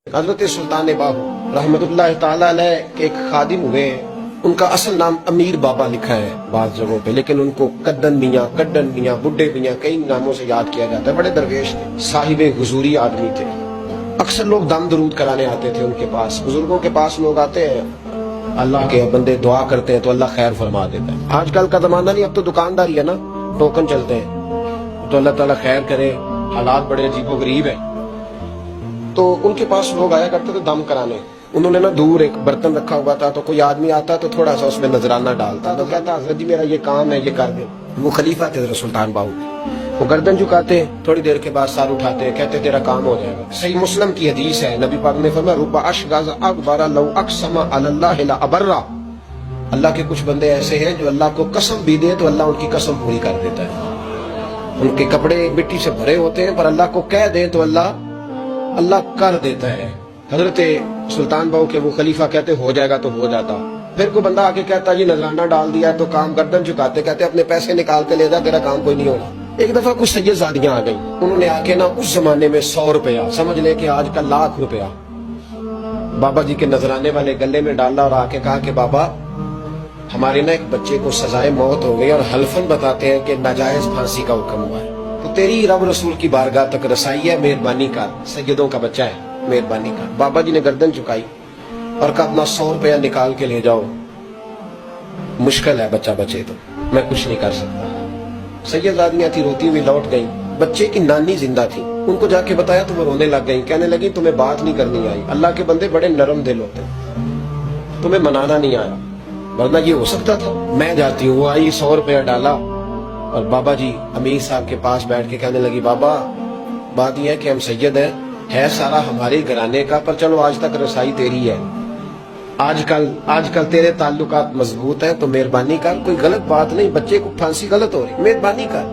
حضرت سلطان باہو رحمتullah تعالی علیہ کے ایک خادم ہوئے ہیں، ان کا اصل نام امیر بابا لکھا ہے بعض جگہوں پہ، لیکن ان کو کڈن میاں بڈھے میاں کئی ناموں سے یاد کیا جاتا ہے۔ بڑے درویش تھے، صاحب حضوری آدمی تھے۔ اکثر لوگ دم درود کرانے آتے تھے ان کے پاس۔ بزرگوں کے پاس لوگ آتے ہیں، اللہ کے بندے دعا کرتے ہیں تو اللہ خیر فرما دیتا ہے۔ آج کل کا زمانہ نہیں، اب تو دکانداری ہے نا، ٹوکن چلتے ہیں تو اللہ تعالیٰ خیر کرے۔ حالات بڑے عجیب و غریب ہیں، تو ان کے پاس لوگ آیا کرتے تھے دم کرانے۔ انہوں نے نا دور ایک برتن رکھا ہوا تھا، تو کوئی آدمی آتا تو تھوڑا سا اس میں نذرانہ ڈالتا، تو کہتا حضرت جی میرا یہ کام ہے، یہ کر دیں۔ وہ خلیفہ تھے حضرت سلطان باہو، وہ گردن جھکاتے، تھوڑی دیر کے بعد سار اٹھاتے، کہتے تیرا کام ہو جائے گا۔ صحیح مسلم کی حدیث ہے، نبی پاک نے فرمایا رب اشغاز اکبر لو اقسم علی اللہ لابرہ۔ اللہ کے کچھ بندے ایسے ہیں جو اللہ کو قسم بھی دے تو اللہ ان کی قسم پوری کر دیتا ہے۔ ان کے کپڑے مٹی سے بھرے ہوتے ہیں، پر اللہ کو کہہ دیں تو اللہ کر دیتا ہے۔ حضرت سلطان باہو کے وہ خلیفہ کہتے ہو جائے گا تو ہو جاتا۔ پھر کوئی بندہ آ کے کہتا جی نذرانہ ڈال دیا تو کام، گردن جھکاتے کہتے اپنے پیسے نکال کے لے جا، تیرا کام کوئی نہیں ہونا۔ ایک دفعہ کچھ سید زادیاں آ گئیں، انہوں نے آ کے نا اس زمانے میں 100 روپیہ سمجھ لے کہ آج کا 1,00,000 روپیہ بابا جی کے نذرانے والے گلے میں ڈالا اور آ کے کہا کہ بابا ہمارے نا ایک بچے کو سزائے موت ہو گئی اور حلفاً بتاتے ہیں کہ ناجائز پھانسی کا حکم ہوا ہے، تو تیری رب رسول کی بارگاہ تک رسائی ہے، مہربانی کر، سیدوں کا بچہ ہے، مہربانی کر۔ بابا جی نے گردن چکائی اور کہا اپنا 100 روپیہ نکال کے لے جاؤ، مشکل ہے بچہ بچے تو میں کچھ نہیں کر سکتا۔ سیدزادیاں تھی، روتی ہوئی لوٹ گئیں۔ بچے کی نانی زندہ تھی، ان کو جا کے بتایا تو وہ رونے لگ گئیں، کہنے لگی تمہیں بات نہیں کرنی آئی، اللہ کے بندے بڑے نرم دل ہوتے ہیں، تمہیں منانا نہیں آیا، ورنہ یہ ہو سکتا تھا۔ میں جاتی ہوں، وہ آئی 100 روپیہ ڈالا اور بابا جی امیر صاحب کے پاس بیٹھ کے کہنے لگی بابا بات یہ ہے کہ ہم سید ہیں، ہے سارا ہمارے گھرانے کا، پر چلو آج تک رسائی تیری ہے، آج کل تیرے تعلقات مضبوط ہیں تو مہربانی کر، کوئی غلط بات نہیں، بچے کو پھانسی غلط ہو رہی، مہربانی کر۔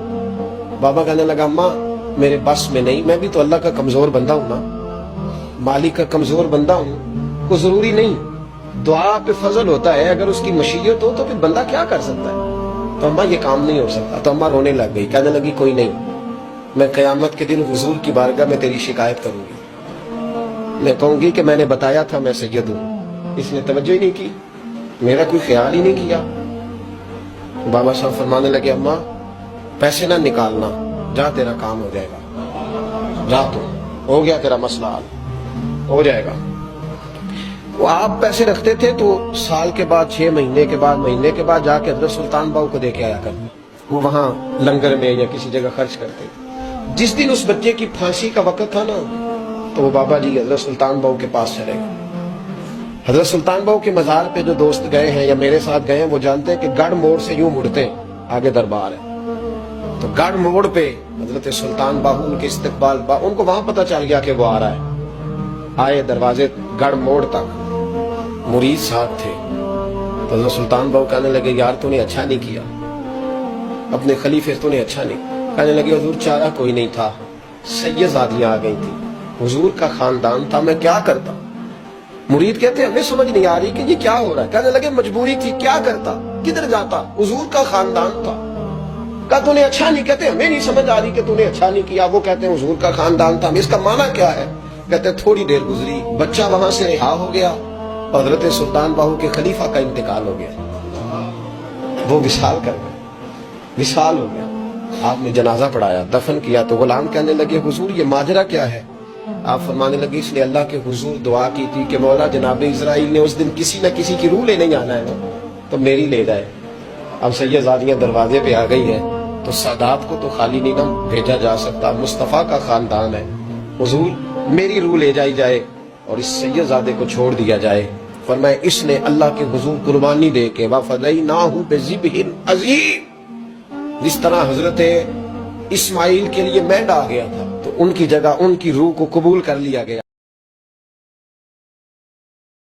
بابا کہنے لگا اماں میرے بس میں نہیں، میں بھی تو اللہ کا کمزور بندہ ہوں نا، مالک کا کمزور بندہ ہوں، کوئی ضروری نہیں، دعا پہ فضل ہوتا ہے، اگر اس کی مشیت ہو تو پھر بندہ کیا کر سکتا ہے۔ تو اماں یہ کام نہیں ہو سکتا، تو اماں رونے لگ گئی، کہنے لگی کوئی نہیں، میں قیامت کے دن حضور کی بارگاہ میں تیری شکایت کروں گی، میں کہوں گی کہ میں نے بتایا تھا میں سید ہوں، اس نے توجہ ہی نہیں کی، میرا کوئی خیال ہی نہیں کیا۔ بابا صاحب فرمانے لگے اماں پیسے نہ نکالنا، جا تیرا کام ہو جائے گا، جا تو ہو گیا تیرا مسئلہ حل ہو جائے گا۔ وہ آپ پیسے رکھتے تھے تو سال کے بعد 6 مہینے کے بعد جا کے حضرت سلطان باہو کو دے کے آیا کرتے، وہ وہاں لنگر میں یا کسی جگہ خرچ کرتے۔ جس دن اس بچے کی پھانسی کا وقت تھا نا، تو وہ بابا جی حضرت سلطان باہو کے پاس چلے گئے۔ حضرت سلطان باہو کے مزار پہ جو دوست گئے ہیں یا میرے ساتھ گئے ہیں وہ جانتے ہیں کہ گڑھ موڑ سے یوں مڑتے ہیں، آگے دربار ہے، تو گڑھ موڑ پہ حضرت سلطان باہو ان کے استقبال، ان کو وہاں پتہ چل گیا کہ وہ آ رہا ہے، آئے دروازے گڑھ موڑ تک، مرید ساتھ تھے، تو حضرت سلطان باہو کہنے لگے یار تو نے اچھا نہیں کیا، اپنے خلیفے تو نے اچھا نہیں۔ کہنے لگے حضور چارہ کوئی نہیں تھا، سیدزادیاں آ گئی تھی، حضور کا خاندان تھا، میں کیا کرتا۔ مرید کہتے ہیں ہمیں سمجھ نہیں آ رہی کہ یہ کیا ہو رہا ہے۔ کہنے لگے مجبوری تھی، کیا کرتا، کدھر جاتا، حضور کا خاندان تھا۔ کہا تو نے اچھا نہیں، کہتے ہمیں نہیں سمجھ آ رہی کہ تو نے اچھا نہیں کیا، وہ کہتے ہیں حضور کا خاندان تھا، اس کا معنی کیا ہے؟ کہتے ہیں تھوڑی دیر گزری، بچہ وہاں سے رہا ہو گیا، حضرت سلطان باہو کے خلیفہ کا انتقال ہو گیا، وہ وصال کر گئے، وصال ہو گیا۔ آپ نے جنازہ پڑھایا، دفن کیا، تو غلام کہنے لگے حضور یہ ماجرا کیا ہے؟ آپ فرمانے لگے اس نے اللہ کے حضور دعا کی تھی کہ مولا جناب اسرائیل نے اس دن کسی نہ کسی کی روح لے نہیں آنا ہے تو میری لے جائے۔ اب سیدزادیاں دروازے پہ آ گئی ہیں، تو سادات کو تو خالی نہیں نہ بھیجا جا سکتا، مصطفیٰ کا خاندان ہے، حضور میری روح لے جائی جائے اور اس سیدزادے کو چھوڑ دیا جائے۔ فرمایا اس نے اللہ کے حضور قربانی دے کے وَفَدَيْنَاهُ بِذِبْحٍ عَظِيمٍ، جس طرح حضرت اسماعیل کے لیے مینڈا آ گیا تھا تو ان کی جگہ ان کی روح کو قبول کر لیا گیا۔